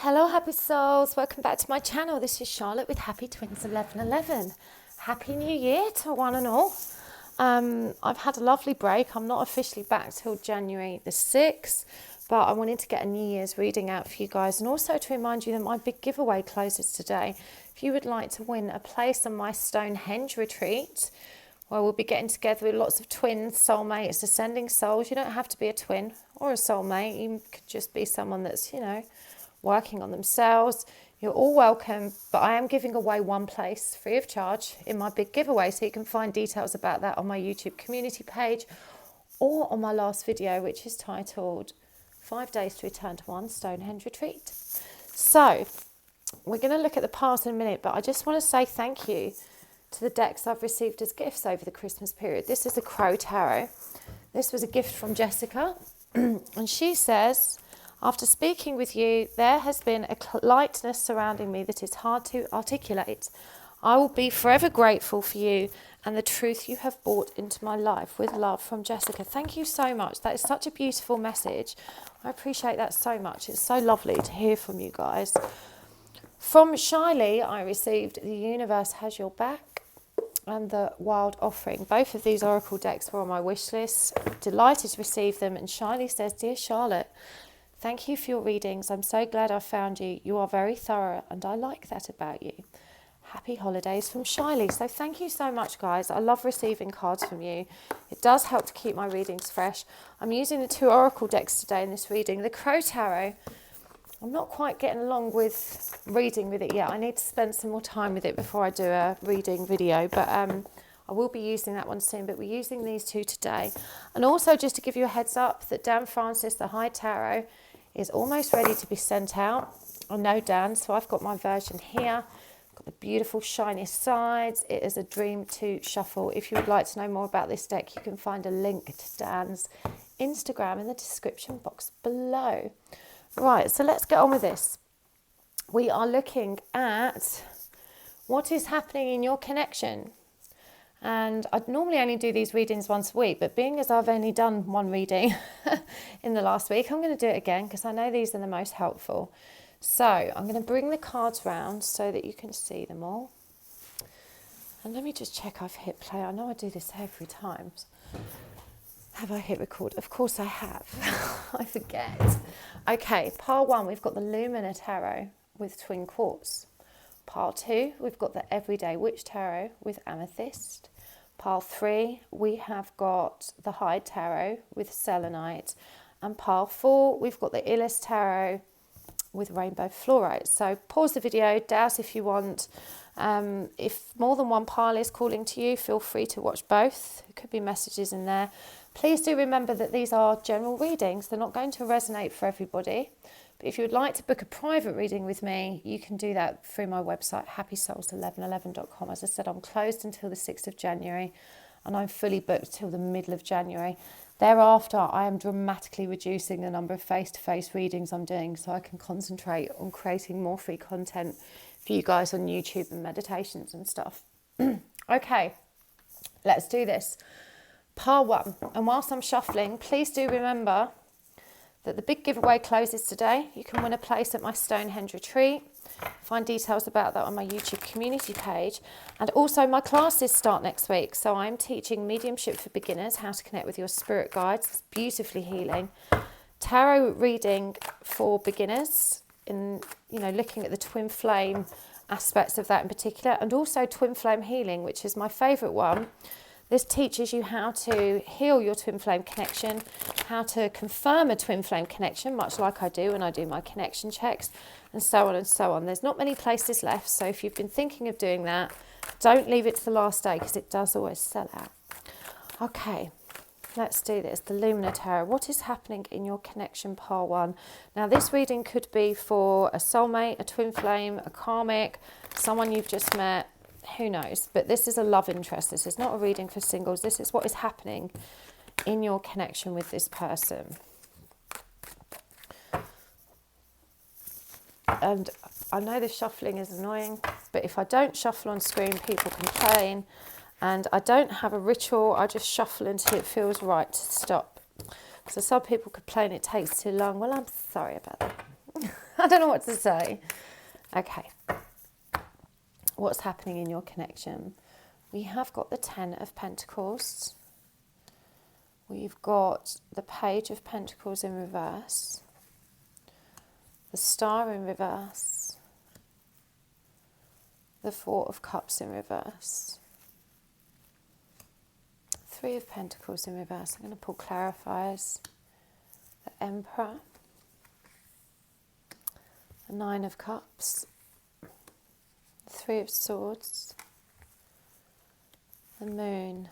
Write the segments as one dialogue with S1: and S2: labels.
S1: Hello happy souls, welcome back to my channel. This is Charlotte with Happy Twins 1111. Happy New Year to one and all. I've had a lovely break. I'm not officially back till January the 6th, but I wanted to get a New Year's reading out for you guys, and also to remind you that my big giveaway closes today. If you would like to win a place on my Stonehenge retreat, where we'll be getting together with lots of twins, soulmates, ascending souls. You don't have to be a twin or a soulmate. You could just be someone that's, working on themselves. You're all welcome, but I am giving away one place free of charge in my big giveaway, so you can find details about that on my YouTube community page or on my last video, which is titled 5 Days to Return to One Stonehenge Retreat. So we're going to look at the past in a minute, but I just want to say thank you to the decks I've received as gifts over the Christmas period. This is the Crow Tarot. This was a gift from Jessica, and she says, after speaking with you, there has been a lightness surrounding me that is hard to articulate. I will be forever grateful for you and the truth you have brought into my life. With love, from Jessica. Thank you so much. That is such a beautiful message. I appreciate that so much. It's so lovely to hear from you guys. From Shiley, I received The Universe Has Your Back and the Wild Offering. Both of these oracle decks were on my wish list. Delighted to receive them. And Shiley says, Dear Charlotte, thank you for your readings. I'm so glad I found you. You are very thorough and I like that about you. Happy holidays, from Shiley. So thank you so much, guys. I love receiving cards from you. It does help to keep my readings fresh. I'm using the 2 oracle decks today in this reading. The Crow Tarot, I'm not quite getting along with reading with it yet. I need to spend some more time with it before I do a reading video, but I will be using that one soon, but we're using these 2 today. And also, just to give you a heads up, that Dan Francis, the High Tarot, is almost ready to be sent out. I know Dan, so I've got my version here. Got the beautiful shiny sides. It is a dream to shuffle. If you would like to know more about this deck, you can find a link to Dan's Instagram in the description box below. Right, so let's get on with this. We are looking at what is happening in your connection. And I'd normally only do these readings once a week, but being as I've only done one reading in the last week, I'm going to do it again because I know these are the most helpful. So I'm going to bring the cards round so that you can see them all. And let me just check I've hit play. I know I do this every time. Have I hit record? Of course I have. I forget. Okay, pile 1, we've got the Lumina Tarot with twin quartz. Pile 2, we've got the Everyday Witch Tarot with amethyst. Pile 3, we have got the Hyde Tarot with selenite. And pile 4, we've got the illest Tarot with rainbow fluorite. So pause the video, douse if you want. If more than one pile is calling to you, feel free to watch both. There could be messages in there. Please do remember that these are general readings. They're not going to resonate for everybody. But if you would like to book a private reading with me, you can do that through my website, happysouls1111.com. As I said, I'm closed until the 6th of January and I'm fully booked till the middle of January. Thereafter, I am dramatically reducing the number of face-to-face readings I'm doing so I can concentrate on creating more free content for you guys on YouTube and meditations and stuff. Okay, let's do this. Pile 1. And whilst I'm shuffling, please do remember that the big giveaway closes today. You can win a place at my Stonehenge retreat. Find details about that on my YouTube community page. And also my classes start next week. So I'm teaching mediumship for beginners, how to connect with your spirit guides. It's beautifully healing. Tarot reading for beginners, in looking at the twin flame aspects of that in particular, and also twin flame healing, which is my favourite one. This teaches you how to heal your twin flame connection, how to confirm a twin flame connection, much like I do when I do my connection checks, and so on and so on. There's not many places left, so if you've been thinking of doing that, don't leave it to the last day because it does always sell out. Okay, let's do this. The Lumina Tarot. What is happening in your connection, pile 1? Now, this reading could be for a soulmate, a twin flame, a karmic, someone you've just met. Who knows? But this is a love interest. This is not a reading for singles. This is what is happening in your connection with this person. And I know the shuffling is annoying, but if I don't shuffle on screen, people complain. And I don't have a ritual. I just shuffle until it feels right to stop. So some people complain it takes too long. Well, I'm sorry about that. I don't know what to say. Okay. What's happening in your connection? We have got the 10 of Pentacles. We've got the Page of Pentacles in reverse. The Star in reverse. The 4 of Cups in reverse. 3 of Pentacles in reverse. I'm going to pull clarifiers. The Emperor. The 9 of Cups. The 3 of Swords. The Moon.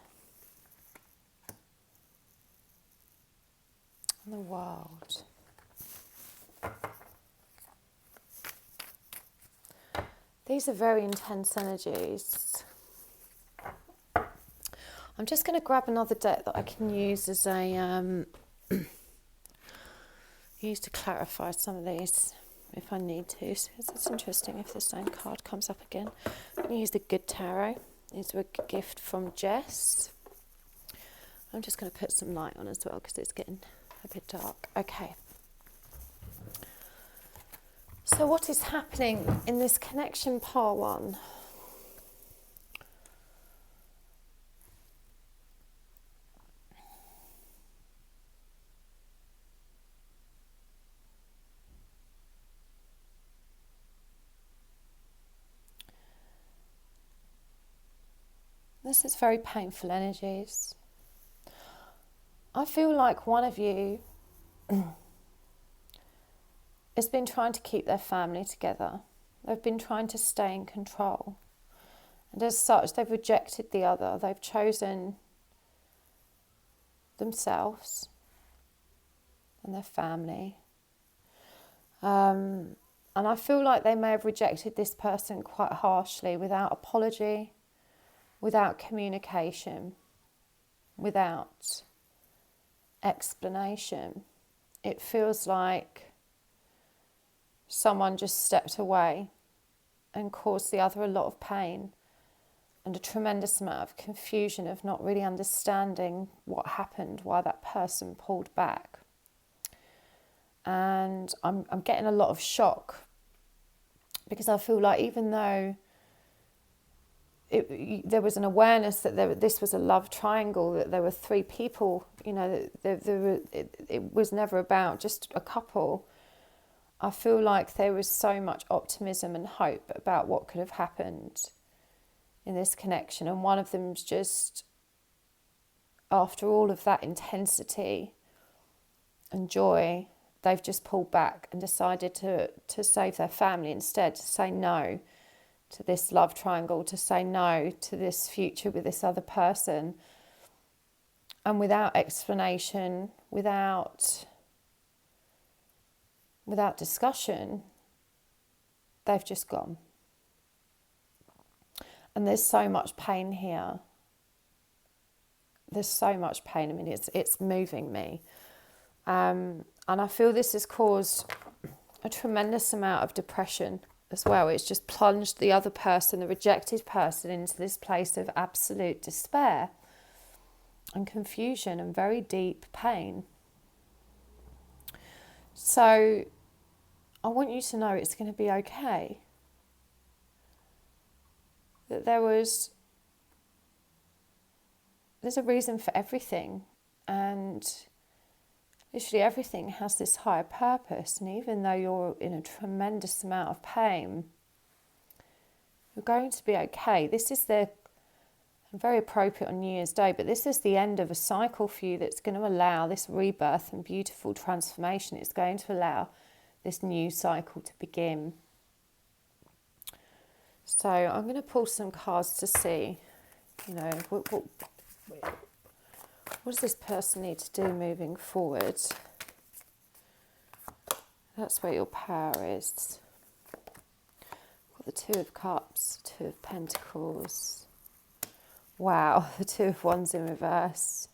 S1: And the World. These are very intense energies. I'm just going to grab another deck that I can use as a use to clarify some of these if I need to. So it's interesting if the same card comes up again. I'm going to use the Good Tarot. These are a gift from Jess. I'm just going to put some light on as well because it's getting a bit dark. Okay. So what is happening in this connection, part 1? This is very painful energies. I feel like one of you has been trying to keep their family together. They've been trying to stay in control. And as such, they've rejected the other. They've chosen themselves and their family. And I feel like they may have rejected this person quite harshly, without apology, without communication, without explanation. It feels like someone just stepped away and caused the other a lot of pain and a tremendous amount of confusion of not really understanding what happened, why that person pulled back. And I'm getting a lot of shock because I feel like even though there was an awareness that this was a love triangle, that there were 3 people, you know, it was never about just a couple. I feel like there was so much optimism and hope about what could have happened in this connection. And one of them's just, after all of that intensity and joy, they've just pulled back and decided to save their family instead, to say no to this love triangle, to say no to this future with this other person. And without explanation, without discussion, they've just gone. And there's so much pain here. There's so much pain. I mean, it's moving me. And I feel this has caused a tremendous amount of depression as well. It's just plunged the other person, the rejected person, into this place of absolute despair and confusion and very deep pain. So I want you to know it's going to be okay. That there's a reason for everything, and literally everything has this higher purpose. And even though you're in a tremendous amount of pain, you're going to be okay. This is very appropriate on New Year's Day, but this is the end of a cycle for you that's going to allow this rebirth and beautiful transformation. It's going to allow this new cycle to begin. So I'm going to pull some cards to see, you know, what does this person need to do moving forward? That's where your power is. Got the 2 of Cups, 2 of Pentacles. Wow, the 2 of Wands in reverse.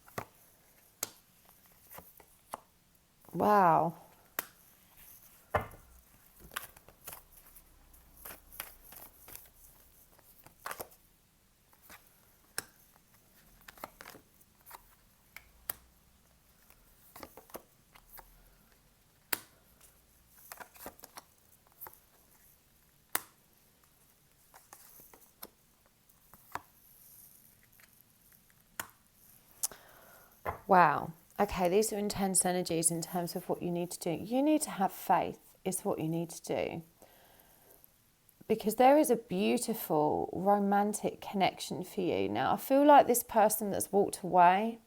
S1: Wow. Wow. Okay, these are intense energies in terms of what you need to do. You need to have faith, is what you need to do. Because there is a beautiful romantic connection for you. Now, I feel like this person that's walked away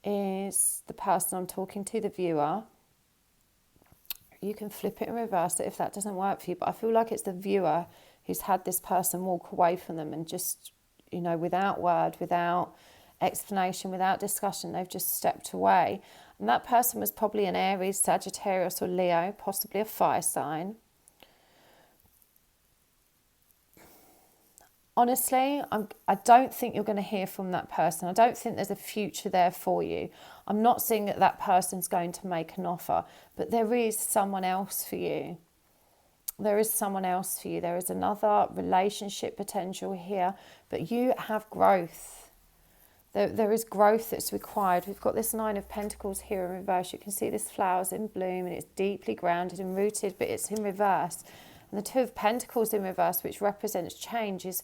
S1: is the person I'm talking to, the viewer. You can flip it and reverse it if that doesn't work for you. But I feel like it's the viewer who's had this person walk away from them and just, without word, without explanation, without discussion, they've just stepped away. And that person was probably an Aries, Sagittarius or Leo, possibly a fire sign. Honestly, I don't think you're going to hear from that person. I don't think there's a future there for you. I'm not saying that that person's going to make an offer, but there is someone else for you. There is someone else for you. There is another relationship potential here, but you have growth. There is growth that's required. We've got this Nine of Pentacles here in reverse. You can see this flower's in bloom and it's deeply grounded and rooted, but it's in reverse. And the Two of Pentacles in reverse, which represents change, is,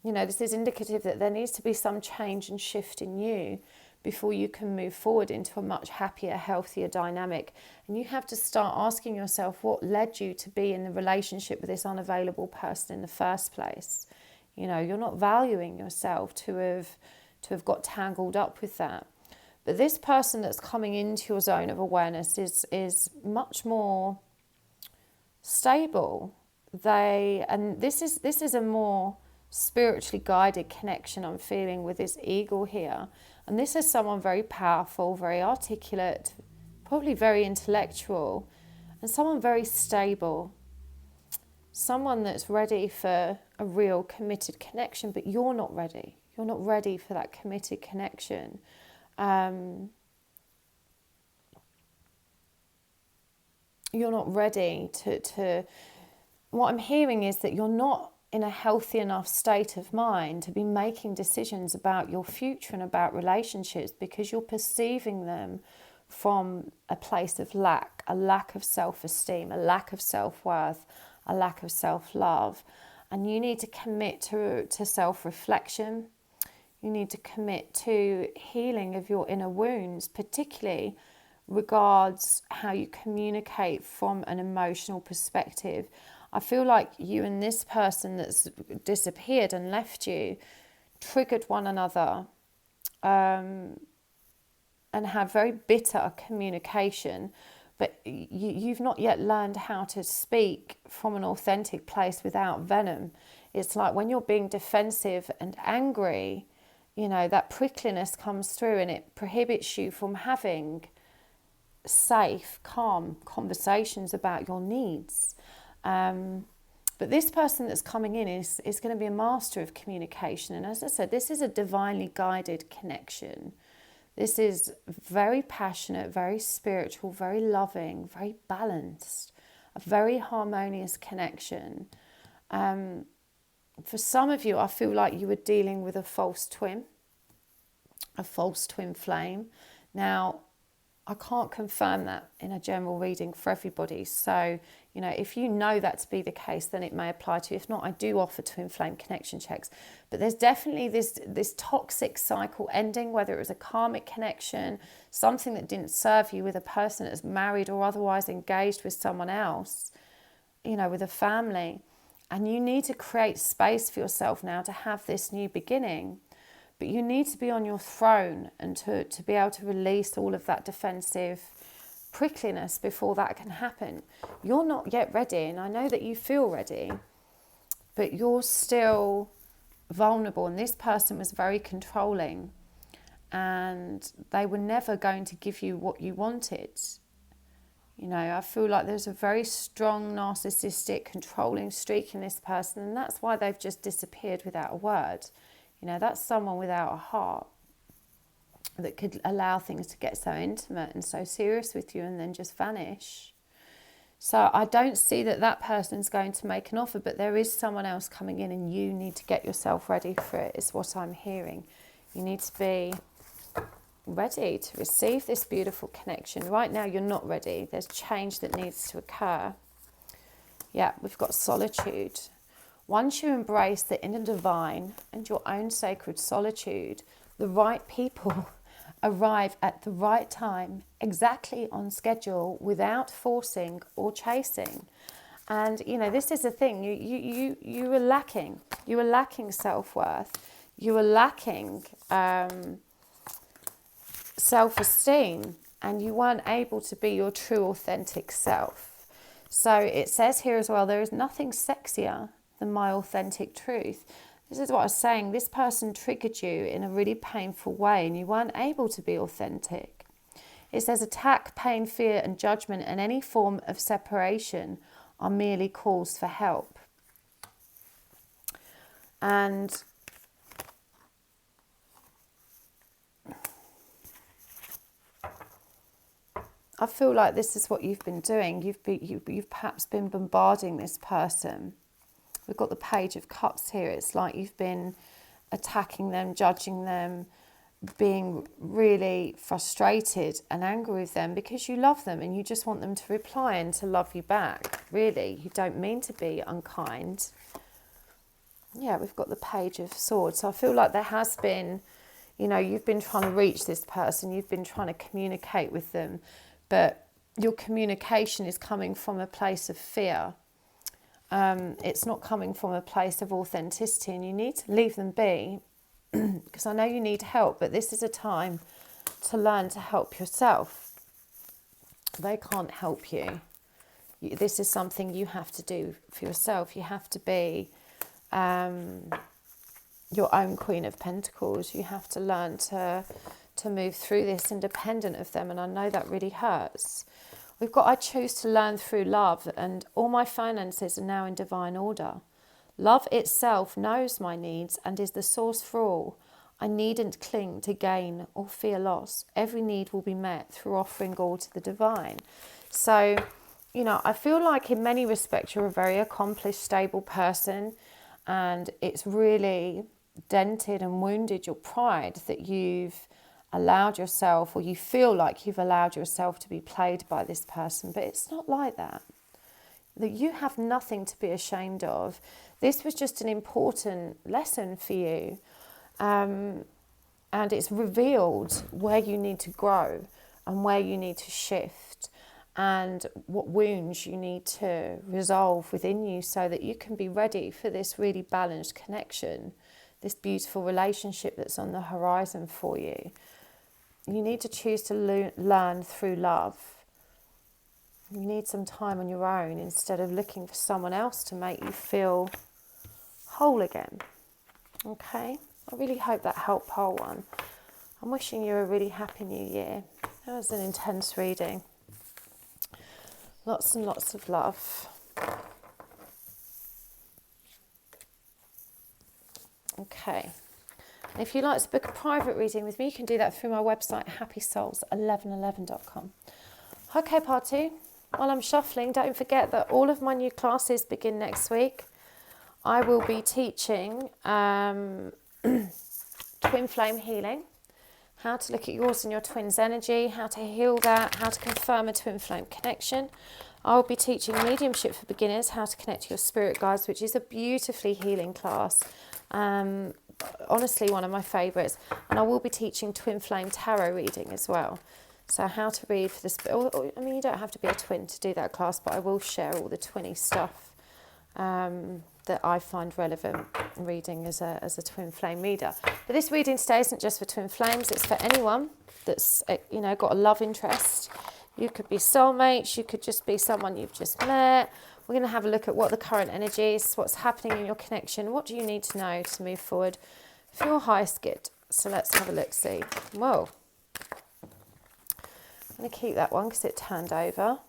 S1: this is indicative that there needs to be some change and shift in you before you can move forward into a much happier, healthier dynamic. And you have to start asking yourself what led you to be in the relationship with this unavailable person in the first place. You're not valuing yourself to have got tangled up with that. But this person that's coming into your zone of awareness is much more stable. This is a more spiritually guided connection I'm feeling with this eagle here. And this is someone very powerful, very articulate, probably very intellectual, and someone very stable. Someone that's ready for a real committed connection, but you're not ready. You're not ready for that committed connection. You're not ready to... What I'm hearing is that you're not in a healthy enough state of mind to be making decisions about your future and about relationships, because you're perceiving them from a place of lack, a lack of self-esteem, a lack of self-worth, a lack of self-love. And you need to commit to self-reflection. You need to commit to healing of your inner wounds, particularly regards how you communicate from an emotional perspective. I feel like you and this person that's disappeared and left you triggered one another and had very bitter communication, but you've not yet learned how to speak from an authentic place without venom. It's like when you're being defensive and angry, that prickliness comes through and it prohibits you from having safe, calm conversations about your needs. But this person that's coming in is going to be a master of communication. And as I said, this is a divinely guided connection. This is very passionate, very spiritual, very loving, very balanced, a very harmonious connection. For some of you, I feel like you were dealing with a false twin flame. Now, I can't confirm that in a general reading for everybody. So, if you know that to be the case, then it may apply to you. If not, I do offer twin flame connection checks. But there's definitely this toxic cycle ending, whether it was a karmic connection, something that didn't serve you with a person that's married or otherwise engaged with someone else, with a family. And you need to create space for yourself now to have this new beginning. But you need to be on your throne and to be able to release all of that defensive prickliness before that can happen. You're not yet ready, and I know that you feel ready, but you're still vulnerable. And this person was very controlling, and they were never going to give you what you wanted. I feel like there's a very strong narcissistic controlling streak in this person, and that's why they've just disappeared without a word. That's someone without a heart that could allow things to get so intimate and so serious with you and then just vanish. So I don't see that person's going to make an offer, but there is someone else coming in, and you need to get yourself ready for it, is what I'm hearing. You need to be ready to receive this beautiful connection. Right now, you're not ready. There's change that needs to occur. Yeah, we've got solitude. Once you embrace the inner divine and your own sacred solitude, the right people arrive at the right time, exactly on schedule, without forcing or chasing. And you know, this is the thing, you were lacking. You were lacking self-worth. You were lacking self-esteem, and you weren't able to be your true authentic self. So it says here as well, there is nothing sexier than my authentic truth. This is what I was saying. This person triggered you in a really painful way and you weren't able to be authentic. It says attack, pain, fear and judgment and any form of separation are merely calls for help. And I feel like this is what you've been doing. You've perhaps been bombarding this person. We've got the Page of Cups here. It's like you've been attacking them, judging them, being really frustrated and angry with them because you love them and you just want them to reply and to love you back. Really, you don't mean to be unkind. Yeah, we've got the Page of Swords. So I feel like there has been, you know, you've been trying to reach this person. You've been trying to communicate with them. But your communication is coming from a place of fear. It's not coming from a place of authenticity, and you need to leave them be because I know you need help, but this is a time to learn to help yourself. They can't help you. This is something you have to do for yourself. You have to be your own Queen of Pentacles. You have to learn to move through this independent of them, and I know that really hurts. We've got, I choose to learn through love, and all my finances are now in divine order. Love itself knows my needs and is the source for all. I needn't cling to gain or fear loss. Every need will be met through offering all to the divine. So, you know, I feel like in many respects you're a very accomplished, stable person, and it's really dented and wounded your pride that you've allowed yourself, or you feel like you've allowed yourself to be played by this person, but it's not like that. That you have nothing to be ashamed of. This was just an important lesson for you, and it's revealed where you need to grow and where you need to shift and what wounds you need to resolve within you so that you can be ready for this really balanced connection, this beautiful relationship that's on the horizon for you. You need to choose to learn through love. You need some time on your own instead of looking for someone else to make you feel whole again. Okay? I really hope that helped, whole one. I'm wishing you a really happy new year. That was an intense reading. Lots and lots of love. Okay. If you'd like to book a private reading with me, you can do that through my website, happysouls1111.com. Okay, part 2. While I'm shuffling, don't forget that all of my new classes begin next week. I will be teaching twin flame healing, how to look at yours and your twin's energy, how to heal that, how to confirm a twin flame connection. I will be teaching mediumship for beginners, how to connect to your spirit guides, which is a beautifully healing class. Honestly, one of my favourites. And I will be teaching twin flame tarot reading as well. So how to read for this. I mean, you don't have to be a twin to do that class, but I will share all the twinny stuff that I find relevant reading as a twin flame reader. But this reading today isn't just for twin flames. It's for anyone that's got a love interest. You could be soulmates. You could just be someone you've just met. We're going to have a look at what the current energy is, what's happening in your connection. What do you need to know to move forward for your highest good? So let's have a look, see. Whoa. I'm going to keep that one because it turned over.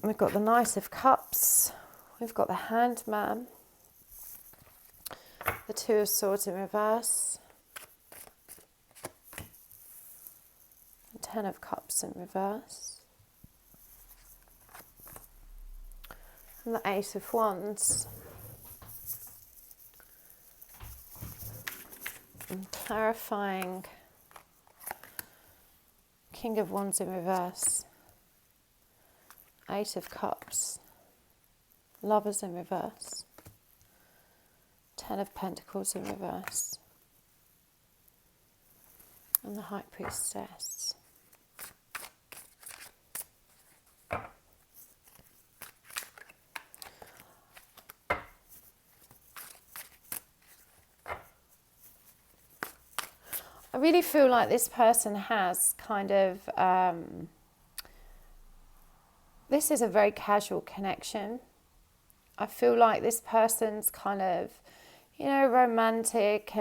S1: We've got the Knight of Cups. We've got the Hangman. The Two of Swords in reverse. The Ten of Cups in reverse. And the Eight of Wands. And clarifying King of Wands in reverse. Eight of Cups. Lovers in reverse. Ten of Pentacles in reverse. And the High Priestess. I really feel like this person has kind of, this is a very casual connection. I feel like this person's kind of, you know, romantic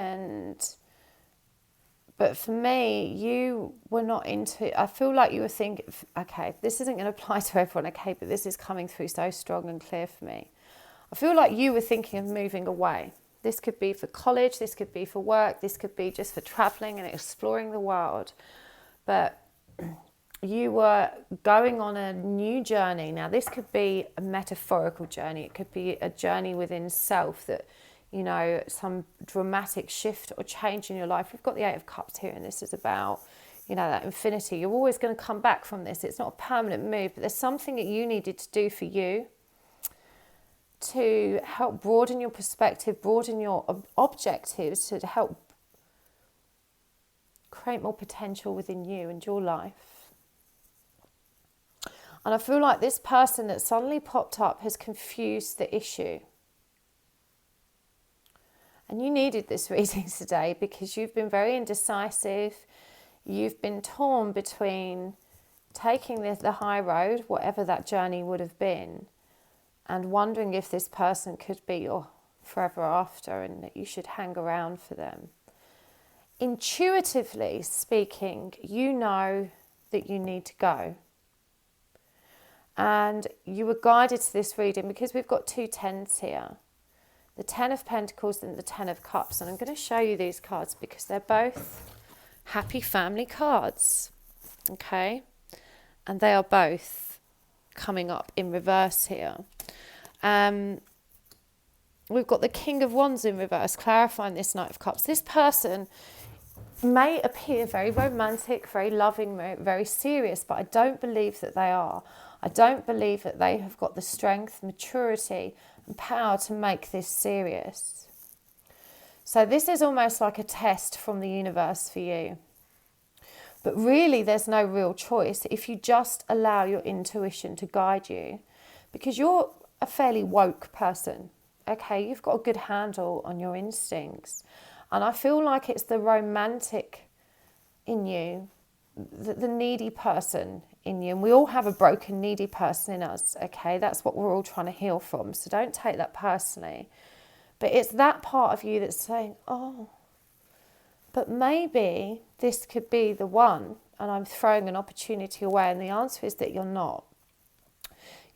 S1: but for me, you were not into, I feel like you were thinking, okay, this isn't going to apply to everyone, okay, but this is coming through so strong and clear for me. I feel like you were thinking of moving away. This could be for college, this could be for work, this could be just for traveling and exploring the world. But you were going on a new journey. Now, this could be a metaphorical journey. It could be a journey within self that, you know, some dramatic shift or change in your life. We've got the Eight of Cups here, and this is about, you know, that infinity. You're always going to come back from this. It's not a permanent move, but there's something that you needed to do for you to help broaden your perspective, broaden your objectives, to help create more potential within you and your life. And I feel like this person that suddenly popped up has confused the issue. And you needed this reading today because you've been very indecisive. You've been torn between taking the high road, whatever that journey would have been, and wondering if this person could be your forever after and that you should hang around for them. Intuitively speaking, you know that you need to go. And you were guided to this reading because we've got two tens here. The Ten of Pentacles and the Ten of Cups. And I'm going to show you these cards because they're both happy family cards. Okay? And they are both coming up in reverse here. We've got the King of Wands in reverse, clarifying this Knight of Cups. This person may appear very romantic, very loving, very serious, but I don't believe that they are. I don't believe that they have got the strength, maturity, and power to make this serious. So this is almost like a test from the universe for you. But really, there's no real choice if you just allow your intuition to guide you, because you're a fairly woke person. Okay, you've got a good handle on your instincts. And I feel like it's the romantic in you, the needy person in you. And we all have a broken, needy person in us, okay? That's what we're all trying to heal from. So don't take that personally. But it's that part of you that's saying, oh, but maybe this could be the one, and I'm throwing an opportunity away. And the answer is that you're not.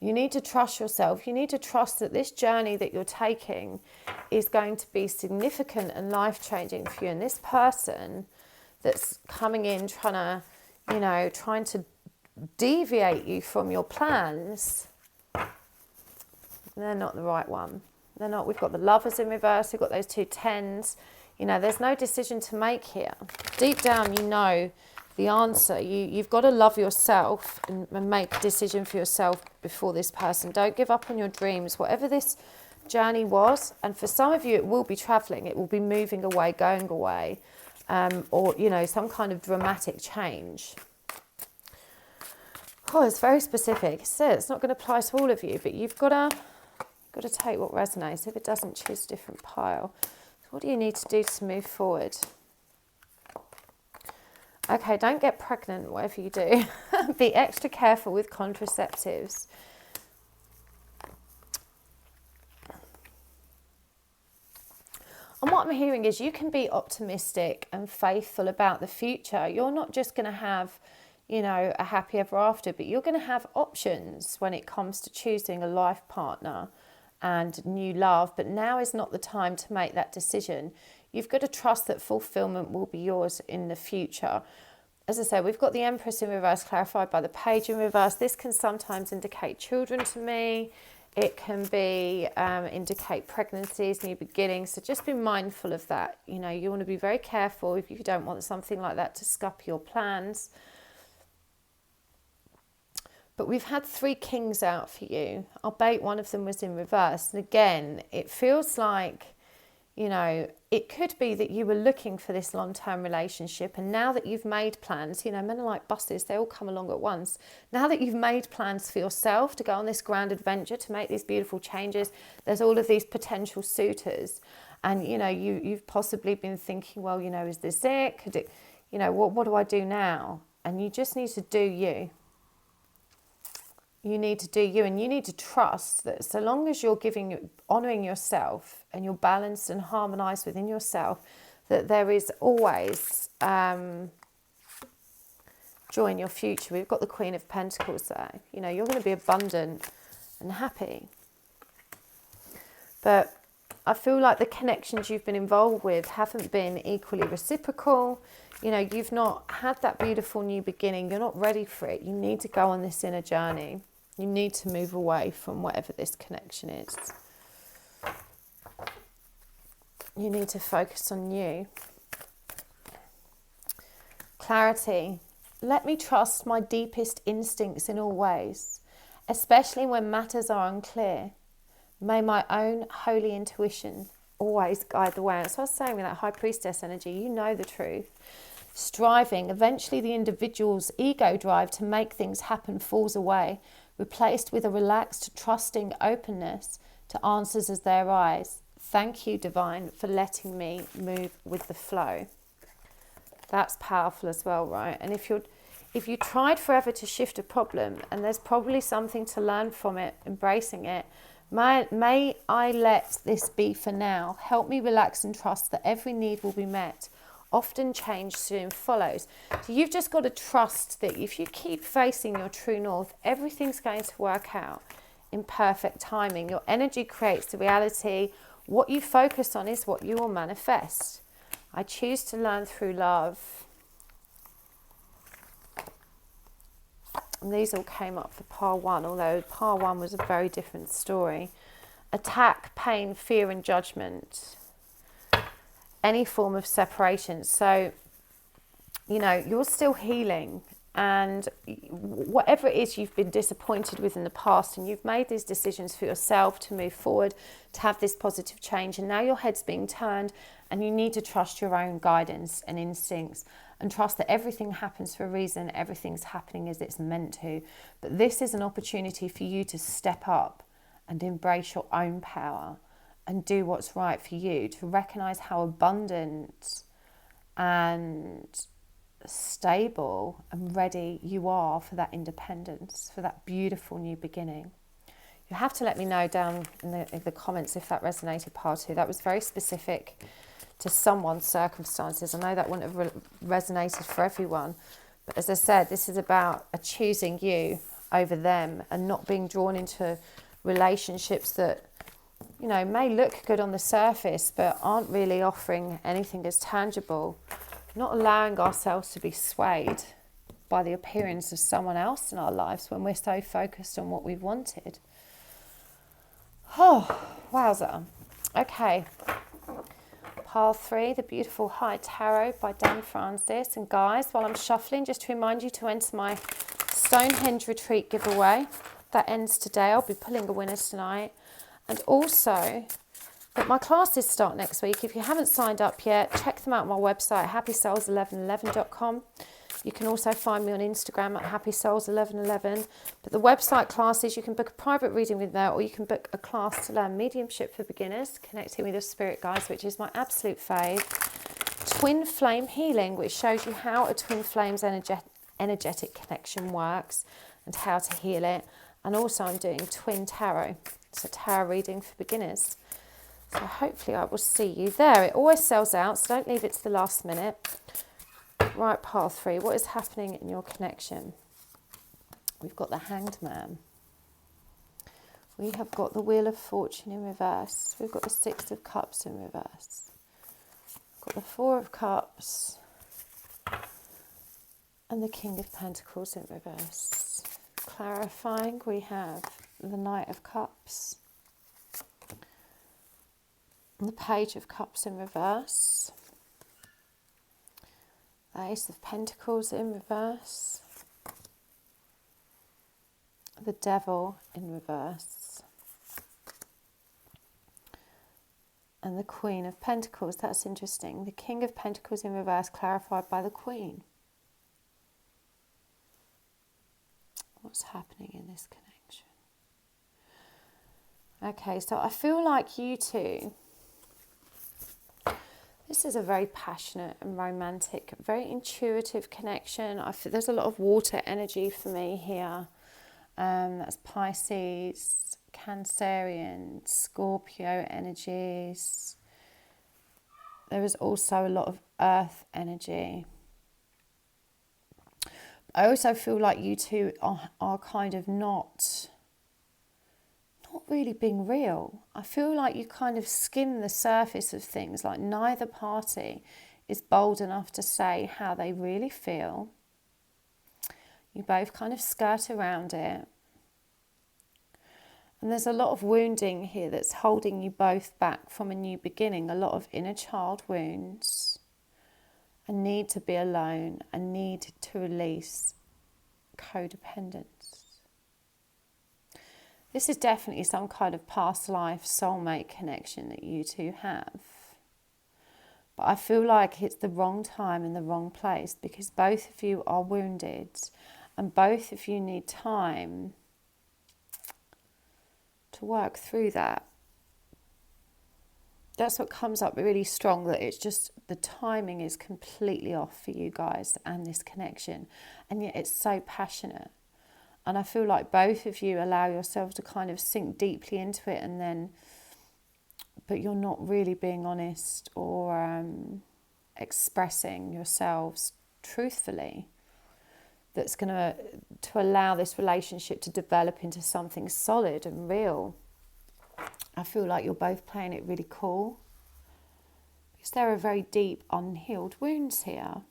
S1: You need to trust yourself. You need to trust that this journey that you're taking is going to be significant and life-changing for you. And this person that's coming in trying to deviate you from your plans, they're not the right one. They're not. We've got the Lovers in reverse. We've got those two tens. You know, there's no decision to make here. Deep down, you know the answer. You've got to love yourself and make a decision for yourself before this person. Don't give up on your dreams, whatever this journey was. And for some of you, it will be traveling. It will be moving away, going away, or, you know, some kind of dramatic change. Oh, it's very specific. It's not going to apply to all of you, but you've got to take what resonates. If it doesn't, choose a different pile. So what do you need to do to move forward? Okay, don't get pregnant, whatever you do. Be extra careful with contraceptives. And what I'm hearing is you can be optimistic and faithful about the future. You're not just going to have, you know, a happy ever after, but you're going to have options when it comes to choosing a life partner and new love. But now is not the time to make that decision. You've got to trust that fulfillment will be yours in the future. As I said, we've got the Empress in reverse, clarified by the Page in reverse. This can sometimes indicate children to me. It can be indicate pregnancies, new beginnings. So just be mindful of that. You know, you want to be very careful if you don't want something like that to scup your plans. But we've had 3 kings out for you. Albeit one of them was in reverse. And again, it feels like, You know, it could be that you were looking for this long-term relationship, and now that you've made plans, you know, men are like buses, they all come along at once. Now that you've made plans for yourself to go on this grand adventure, to make these beautiful changes, there's all of these potential suitors. And, you know, you've possibly been thinking, well, you know, is this it? Could it, you know, what do I do now? And you just need to do you. You need to do you, and you need to trust that so long as you're honouring yourself and you're balanced and harmonised within yourself, that there is always joy in your future. We've got the Queen of Pentacles there. You know, you're going to be abundant and happy. But I feel like the connections you've been involved with haven't been equally reciprocal. You know, you've not had that beautiful new beginning. You're not ready for it. You need to go on this inner journey. You need to move away from whatever this connection is. You need to focus on you. Clarity. Let me trust my deepest instincts in all ways, especially when matters are unclear. May my own holy intuition always guide the way. That's what I was saying with that High Priestess energy. You know the truth. Striving. Eventually the individual's ego drive to make things happen falls away, replaced with a relaxed, trusting openness to answers as they arise. Thank you, Divine, for letting me move with the flow. That's powerful as well, right? And if you tried forever to shift a problem, and there's probably something to learn from it, embracing it, may I let this be for now. Help me relax and trust that every need will be met. Often change soon follows. So you've just got to trust that if you keep facing your true north, everything's going to work out in perfect timing. Your energy creates the reality. What you focus on is what you will manifest. I choose to learn through love. And these all came up for Part 1, although Part 1 was a very different story. Attack, pain, fear and judgment. Any form of separation. So, you know, you're still healing, and whatever it is you've been disappointed with in the past, and you've made these decisions for yourself to move forward, to have this positive change, and now your head's being turned, and you need to trust your own guidance and instincts, and trust that everything happens for a reason, everything's happening as it's meant to. But this is an opportunity for you to step up and embrace your own power and do what's right for you, to recognize how abundant and stable and ready you are for that independence, for that beautiful new beginning. You have to let me know down in the comments if that resonated, Part 2. That was very specific to someone's circumstances. I know that wouldn't have resonated for everyone, but as I said, this is about choosing you over them and not being drawn into relationships that, you know, may look good on the surface but aren't really offering anything as tangible. Not allowing ourselves to be swayed by the appearance of someone else in our lives when we're so focused on what we've wanted. Oh, wowza. Okay. Part 3, The Beautiful High Tarot by Dan Francis. And guys, while I'm shuffling, just to remind you to enter my Stonehenge retreat giveaway. That ends today. I'll be pulling a winner tonight. And also, but my classes start next week. If you haven't signed up yet, check them out on my website, happysouls1111.com. You can also find me on Instagram at happysouls1111. But the website classes, you can book a private reading with there, or you can book a class to learn mediumship for beginners, connecting with your spirit guides, which is my absolute fave. Twin flame healing, which shows you how a twin flame's energetic connection works and how to heal it. And also I'm doing twin tarot. It's a tarot reading for beginners. So hopefully I will see you there. It always sells out, so don't leave it to the last minute. Right, Part 3. What is happening in your connection? We've got the Hanged Man. We have got the Wheel of Fortune in reverse. We've got the Six of Cups in reverse. We've got the Four of Cups. And the King of Pentacles in reverse. Clarifying, we have the Knight of Cups. The Page of Cups in reverse. The Ace of Pentacles in reverse. The Devil in reverse. And the Queen of Pentacles, that's interesting. The King of Pentacles in reverse clarified by the Queen. What's happening in this connection? Okay, so I feel like you two, this is a very passionate and romantic, very intuitive connection. I feel there's a lot of water energy for me here. That's Pisces, Cancerian, Scorpio energies. There is also a lot of earth energy. I also feel like you two are kind of not really being real. I feel like you kind of skim the surface of things, like neither party is bold enough to say how they really feel. You both kind of skirt around it. And there's a lot of wounding here that's holding you both back from a new beginning, a lot of inner child wounds, a need to be alone, a need to release codependence. This is definitely some kind of past life soulmate connection that you two have. But I feel like it's the wrong time and the wrong place because both of you are wounded and both of you need time to work through that. That's what comes up really strong, that it's just the timing is completely off for you guys and this connection, and yet it's so passionate. And I feel like both of you allow yourselves to kind of sink deeply into it, and then, but you're not really being honest or expressing yourselves truthfully. That's going to allow this relationship to develop into something solid and real. I feel like you're both playing it really cool because there are very deep unhealed wounds here.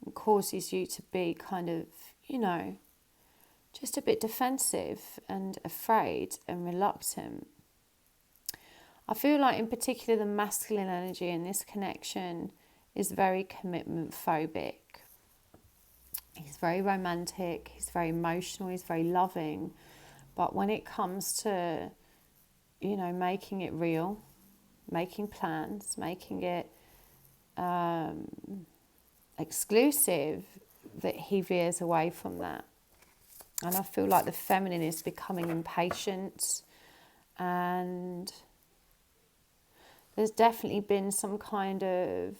S1: It causes you to be kind of, you know, just a bit defensive and afraid and reluctant. I feel like in particular the masculine energy in this connection is very commitment phobic. He's very romantic, he's very emotional, he's very loving. But when it comes to, you know, making it real, making plans, making it exclusive, that he veers away from that. And I feel like the feminine is becoming impatient, and there's definitely been some kind of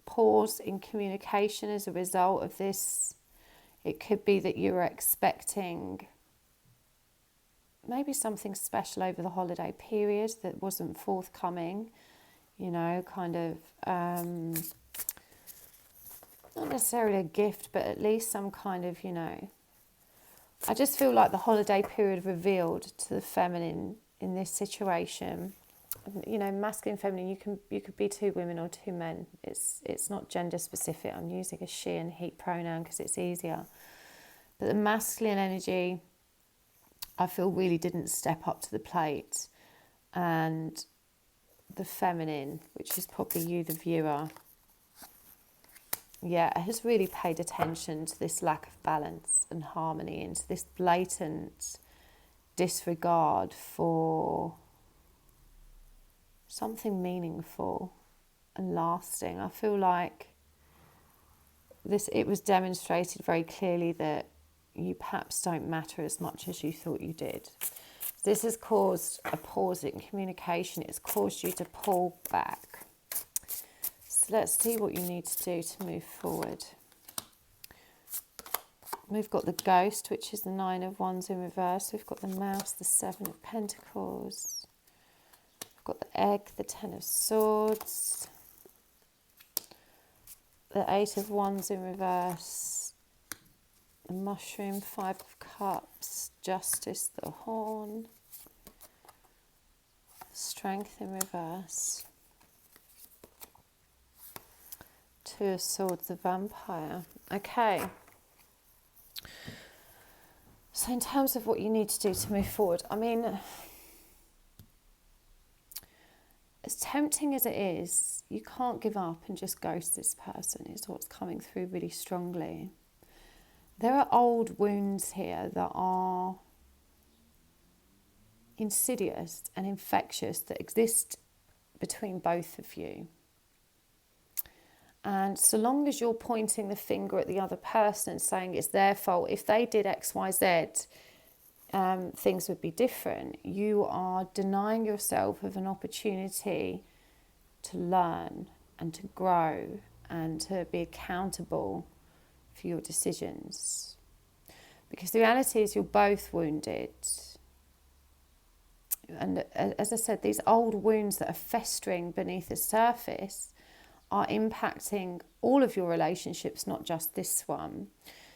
S1: pause in communication as a result of this. It could be that you were expecting maybe something special over the holiday period that wasn't forthcoming, you know, kind of not necessarily a gift, but at least some kind of, you know, I just feel like the holiday period revealed to the feminine in this situation, you know, masculine, feminine, you could be two women or two men. It's not gender specific. I'm using a she and he pronoun because it's easier. But the masculine energy, I feel, really didn't step up to the plate, and the feminine, which is probably you, the viewer, has really paid attention to this lack of balance and harmony, and to this blatant disregard for something meaningful and lasting. I feel like it was demonstrated very clearly that you perhaps don't matter as much as you thought you did. This has caused a pause in communication. It's caused you to pull back. So let's see what you need to do to move forward. We've got the Ghost, which is the Nine of Wands in reverse. We've got the Mouse, the Seven of Pentacles. We've got the Egg, the Ten of Swords. The Eight of Wands in reverse. The Mushroom, Five of Cups, Justice, the Horn, Strength in reverse, Two of Swords, the Vampire. Okay. So in terms of what you need to do to move forward, I mean, as tempting as it is, you can't give up and just ghost this person, is what's coming through really strongly. There are old wounds here that are, insidious and infectious that exist between both of you. And so long as you're pointing the finger at the other person and saying it's their fault, if they did X, Y, Z, things would be different. You are denying yourself of an opportunity to learn and to grow and to be accountable for your decisions. Because the reality is you're both wounded. And as I said, these old wounds that are festering beneath the surface are impacting all of your relationships, not just this one.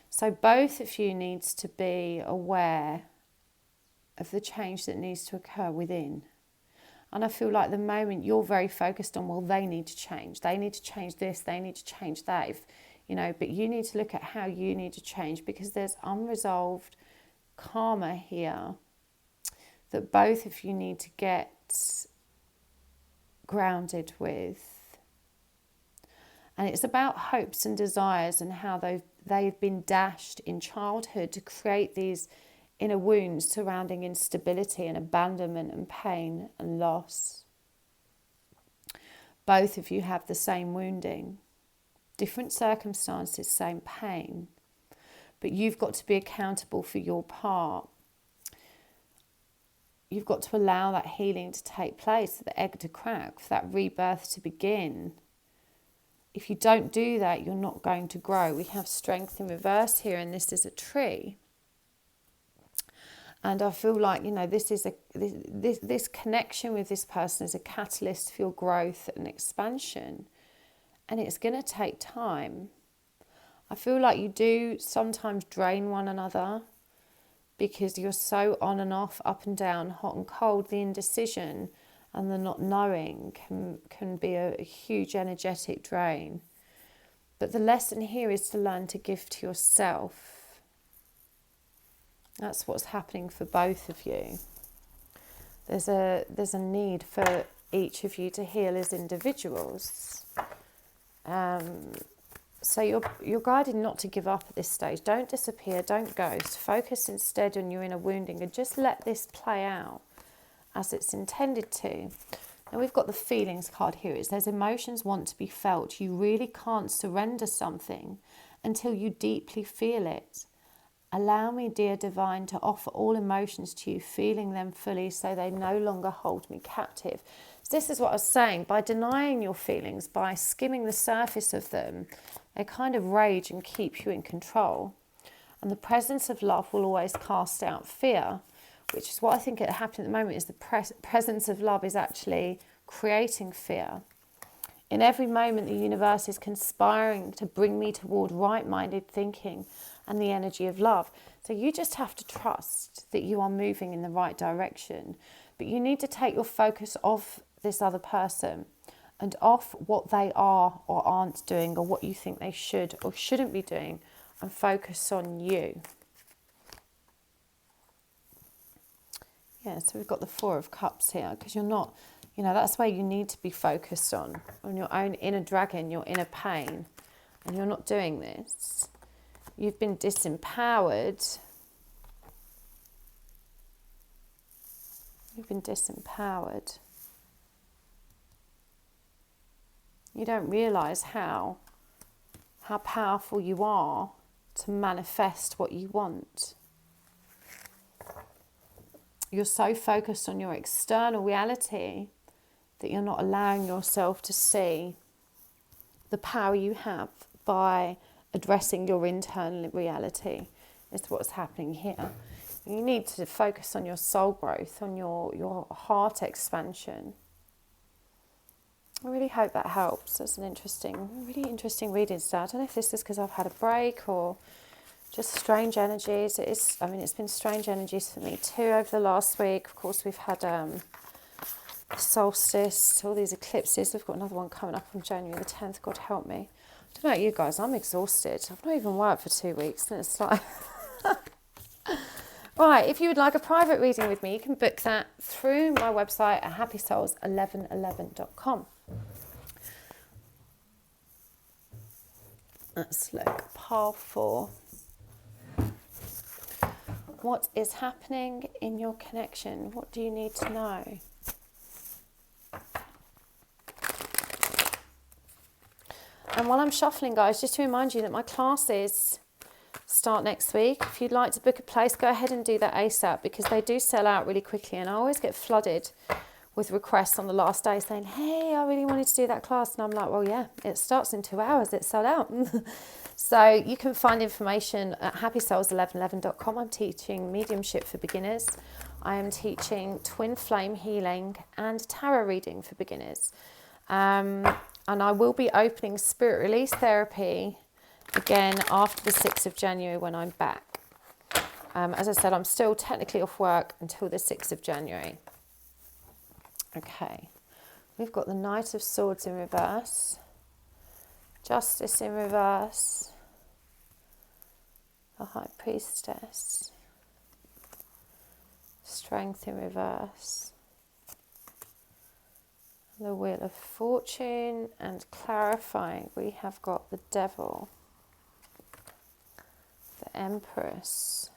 S1: So both of you needs to be aware of the change that needs to occur within. And I feel like the moment you're very focused on, well, they need to change this, they need to change that, but you need to look at how you need to change, because there's unresolved karma here that both of you need to get grounded with. And it's about hopes and desires and how they've been dashed in childhood to create these inner wounds surrounding instability and abandonment and pain and loss. Both of you have the same wounding, different circumstances, same pain, but you've got to be accountable for your part. You've got to allow that healing to take place, for the egg to crack, for that rebirth to begin. If you don't do that, you're not going to grow. We have strength in reverse here, and this is a tree. And I feel like, this connection with this person is a catalyst for your growth and expansion. And it's going to take time. I feel like you do sometimes drain one another because you're so on and off, up and down, hot and cold. The indecision and the not knowing can be a huge energetic drain. But the lesson here is to learn to give to yourself. That's what's happening for both of you. There's a need for each of you to heal as individuals. So you're guided not to give up at this stage. Don't disappear, don't ghost. Focus instead on your inner wounding and just let this play out as it's intended to. Now we've got the feelings card here. It says emotions want to be felt. You really can't surrender something until you deeply feel it. Allow me, dear divine, to offer all emotions to you, feeling them fully so they no longer hold me captive. So this is what I was saying. By denying your feelings, by skimming the surface of them, they kind of rage and keep you in control. And the presence of love will always cast out fear, which is what I think happening at the moment, is the presence of love is actually creating fear. In every moment, the universe is conspiring to bring me toward right-minded thinking and the energy of love. So you just have to trust that you are moving in the right direction. But you need to take your focus off this other person and off what they are or aren't doing or what you think they should or shouldn't be doing, and focus on you. Yeah, so we've got the Four of Cups here, because you're not, that's where you need to be focused on your own inner dragon, your inner pain, and you're not doing this. You've been disempowered. You've been disempowered. You don't realise how powerful you are to manifest what you want. You're so focused on your external reality that you're not allowing yourself to see the power you have by addressing your internal reality. Is what's happening here. You need to focus on your soul growth, on your heart expansion. I really hope that helps. That's really interesting reading today. I don't know if this is because I've had a break or just strange energies. It's been strange energies for me too over the last week. Of course, we've had solstice, all these eclipses. We've got another one coming up on January the 10th. God help me. I don't know about you guys, I'm exhausted. I've not even worked for 2 weeks and it's like... Right, if you would like a private reading with me, you can book that through my website at happysouls1111.com. Let's look. Pile 4. What is happening in your connection? What do you need to know? And while I'm shuffling, guys, just to remind you that my classes start next week. If you'd like to book a place, go ahead and do that ASAP, because they do sell out really quickly, and I always get flooded with requests on the last day saying, hey, I really wanted to do that class. And I'm like, well, yeah, it starts in 2 hours. It's sold out. So you can find information at happysouls1111.com. I'm teaching mediumship for beginners. I am teaching twin flame healing and tarot reading for beginners. And I will be opening spirit release therapy again after the 6th of January when I'm back. As I said, I'm still technically off work until the 6th of January. Okay, we've got the Knight of Swords in reverse, Justice in reverse, the High Priestess, Strength in reverse, the Wheel of Fortune, and clarifying, we have got the Devil, the Empress.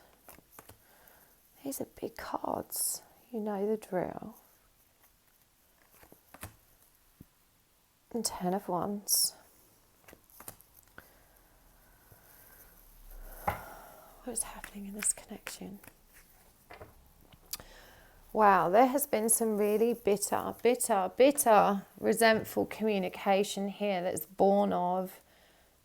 S1: These are big cards, you know the drill. And 10 of Wands. What is happening in this connection? Wow, there has been some really bitter, resentful communication here that's born of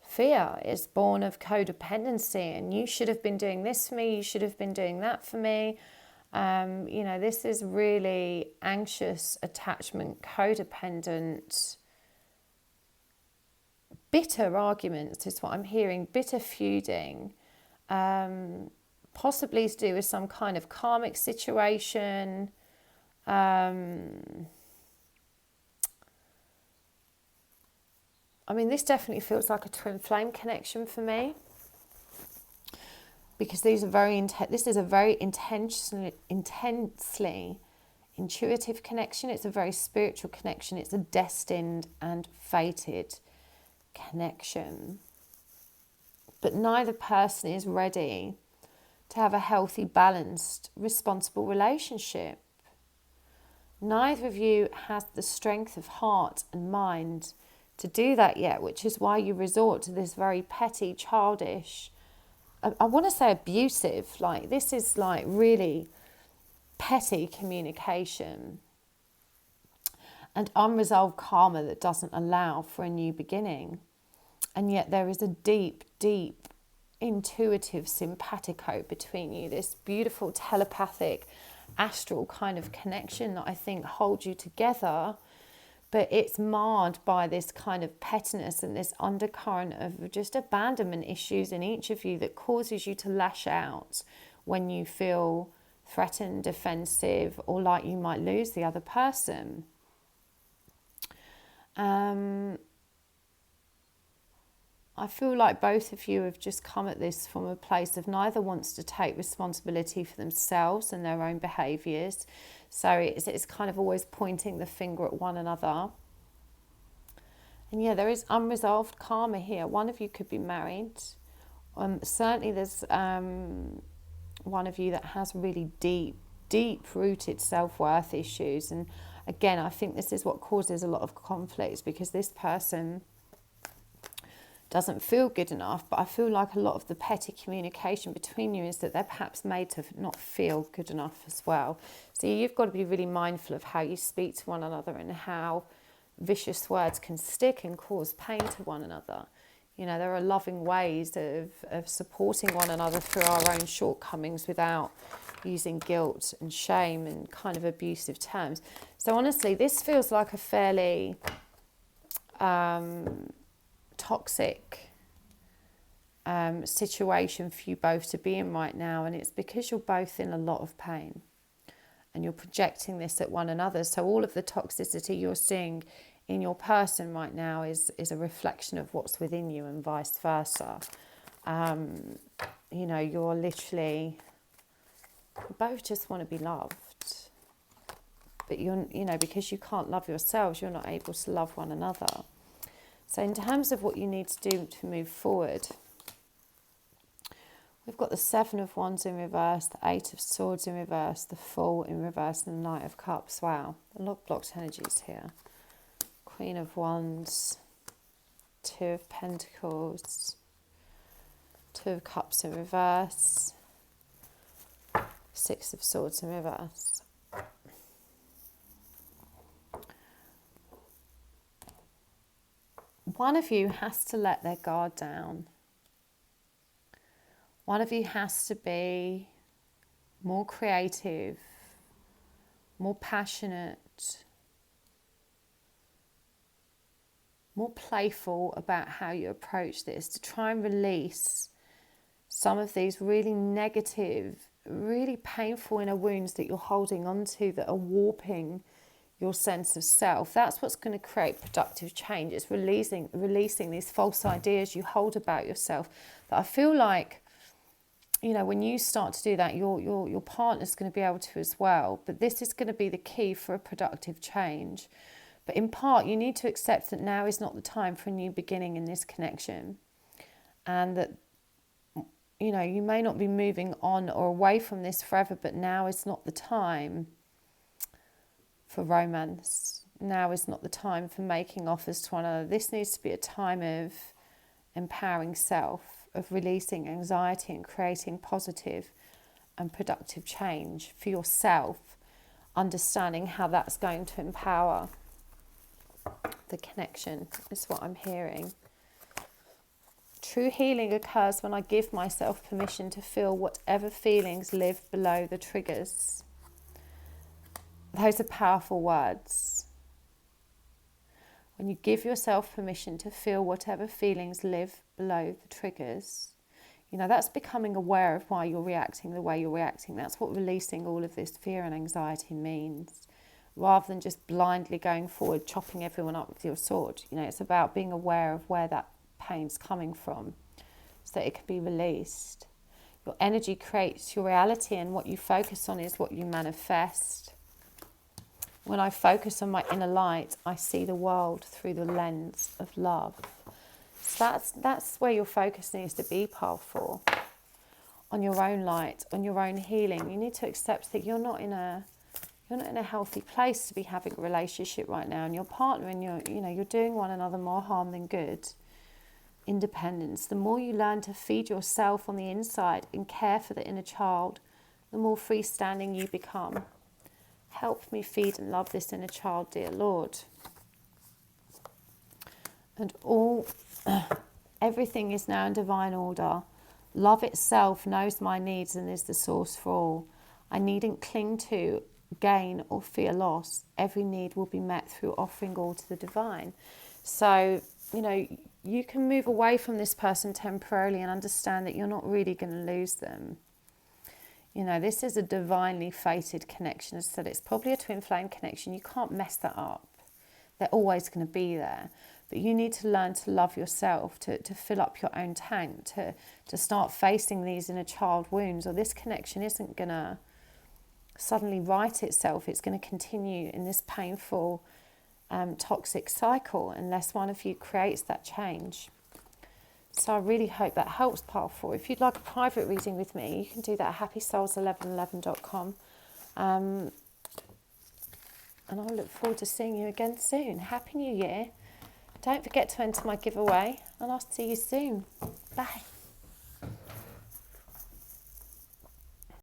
S1: fear. It's born of codependency, and you should have been doing this for me, you should have been doing that for me. You know, this is really anxious attachment, codependent, bitter arguments is what I'm hearing, bitter feuding, possibly to do with some kind of karmic situation. I mean, this definitely feels like a twin flame connection for me, because these are this is a very intensely intuitive connection. It's a very spiritual connection. It's a destined and fated connection, but neither person is ready to have a healthy, balanced, responsible relationship. Neither of you has the strength of heart and mind to do that yet, which is why you resort to this very petty, childish, I want to say abusive, like this is like really petty communication and unresolved karma that doesn't allow for a new beginning. And yet there is a deep, intuitive simpatico between you, this beautiful telepathic, astral kind of connection that I think holds you together, but it's marred by this kind of pettiness and this undercurrent of just abandonment issues in each of you that causes you to lash out when you feel threatened, defensive, or like you might lose the other person. I feel like both of you have just come at this from a place of neither wants to take responsibility for themselves and their own behaviours. So it's kind of always pointing the finger at one another. And yeah, there is unresolved karma here. One of you could be married. Certainly there's one of you that has really deep-rooted self-worth issues. And again, I think this is what causes a lot of conflicts, because this person doesn't feel good enough, but I feel like a lot of the petty communication between you is that they're perhaps made to not feel good enough as well. So you've got to be really mindful of how you speak to one another and how vicious words can stick and cause pain to one another. You know, there are loving ways of supporting one another through our own shortcomings without using guilt and shame and kind of abusive terms. So honestly, this feels like a fairly toxic situation for you both to be in right now, and it's because you're both in a lot of pain and you're projecting this at one another. So all of the toxicity you're seeing in your person right now is a reflection of what's within you, and vice versa. You know, you're literally, you both just want to be loved, but you know, because you can't love yourselves, you're not able to love one another. So in terms of what you need to do to move forward, We've got the Seven of Wands in reverse, the Eight of Swords in reverse, the Fool in reverse, and the Knight of Cups. Wow, a lot of blocked energies here. Queen of Wands, Two of Pentacles, Two of Cups in reverse, Six of Swords in reverse. One of you has to let their guard down. One of you has to be more creative, more passionate, more playful about how you approach this, to try and release some of these really negative, really painful inner wounds that you're holding on to that are warping your sense of self. That's what's going to create productive change. It's releasing these false ideas you hold about yourself that I feel like, you know, when you start to do that, your partner's going to be able to as well. But this is going to be the key for a productive change. But in part, you need to accept that now is not the time for a new beginning in this connection. And that, you know, you may not be moving on or away from this forever, but now is not the time for romance. Now is not the time for making offers to one another. This needs to be a time of empowering self, of releasing anxiety and creating positive and productive change for yourself, understanding how that's going to empower the connection is what I'm hearing. True healing occurs when I give myself permission to feel whatever feelings live below the triggers. Those are powerful words. When you give yourself permission to feel whatever feelings live below the triggers, you know, that's becoming aware of why you're reacting the way you're reacting. That's what releasing all of this fear and anxiety means. Rather than just blindly going forward, chopping everyone up with your sword. You know, it's about being aware of where that pain's coming from so that it can be released. Your energy creates your reality, and what you focus on is what you manifest. When I focus on my inner light, I see the world through the lens of love. So that's where your focus needs to be, powerful. On your own light, on your own healing. You need to accept that you're not in a healthy place to be having a relationship right now, and your partner and you're doing one another more harm than good. Independence. The more you learn to feed yourself on the inside and care for the inner child, the more freestanding you become. Help me feed and love this inner child, dear Lord. And everything is now in divine order. Love itself knows my needs and is the source for all. I needn't cling to, gain, or fear loss. Every need will be met through offering all to the divine. So, you know, you can move away from this person temporarily and understand that you're not really going to lose them. You know, this is a divinely fated connection. As I said, it's probably a twin flame connection. You can't mess that up. They're always going to be there. But you need to learn to love yourself, to fill up your own tank, to start facing these inner child wounds, or this connection isn't going to suddenly right itself. It's going to continue in this painful, toxic cycle unless one of you creates that change. So I really hope that helps, powerful. If you'd like a private reading with me, you can do that at happysouls1111.com. And I look forward to seeing you again soon. Happy New Year. Don't forget to enter my giveaway, and I'll see you soon. Bye.